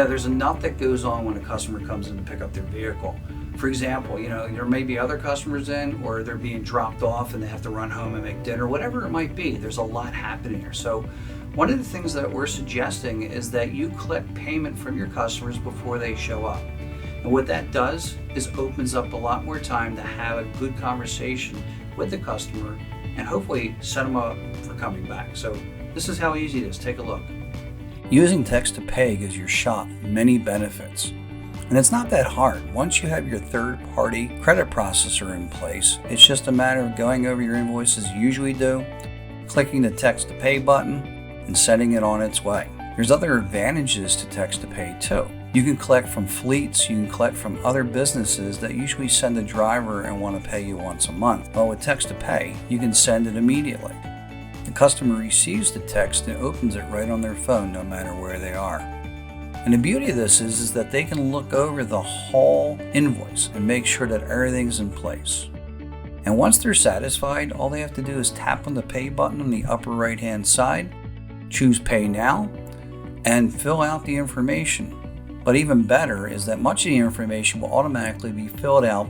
There's enough that goes on when a customer comes in to pick up their vehicle. For example, there may be other customers in, or they're being dropped off and they have to run home and make dinner, whatever it might be. There's a lot happening here. So one of the things that we're suggesting is that you collect payment from your customers before they show up. And what that does is opens up a lot more time to have a good conversation with the customer and hopefully set them up for coming back. So this is how easy it is. Take a look. Using Text to Pay gives your shop many benefits. And it's not that hard. Once you have your third-party credit processor in place, it's just a matter of going over your invoices as you usually do, clicking the Text to Pay button, and sending it on its way. There's other advantages to Text to Pay too. You can collect from fleets, you can collect from other businesses that usually send a driver and want to pay you once a month. Well, with Text to Pay, you can send it immediately. The customer receives the text and opens it right on their phone no matter where they are. And the beauty of this is that they can look over the whole invoice and make sure that everything's in place. And once they're satisfied, all they have to do is tap on the Pay button on the upper right hand side, choose Pay Now, and fill out the information. But even better is that much of the information will automatically be filled out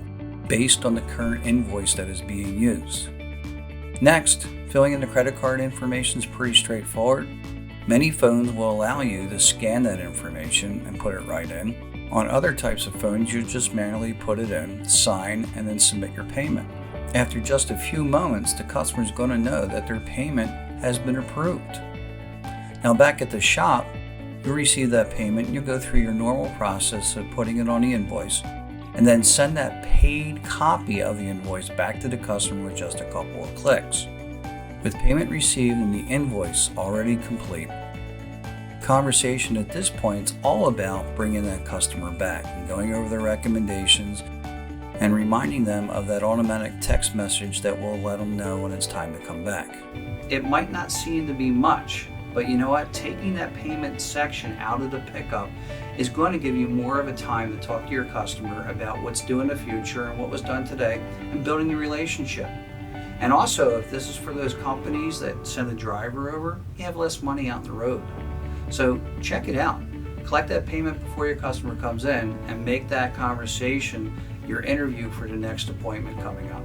based on the current invoice that is being used. Next, filling in the credit card information is pretty straightforward. Many phones will allow you to scan that information and put it right in. On other types of phones, you just manually put it in, sign, and then submit your payment. After just a few moments, the customer is going to know that their payment has been approved. Now back at the shop, you'll receive that payment and you'll go through your normal process of putting it on the invoice and then send that paid copy of the invoice back to the customer with just a couple of clicks. With payment received and the invoice already complete, conversation at this point is all about bringing that customer back and going over their recommendations and reminding them of that automatic text message that will let them know when it's time to come back. It might not seem to be much, but you know what? Taking that payment section out of the pickup is going to give you more of a time to talk to your customer about what's due in the future and what was done today and building the relationship. And also, if this is for those companies that send a driver over, you have less money out the road. So check it out. Collect that payment before your customer comes in and make that conversation your interview for the next appointment coming up.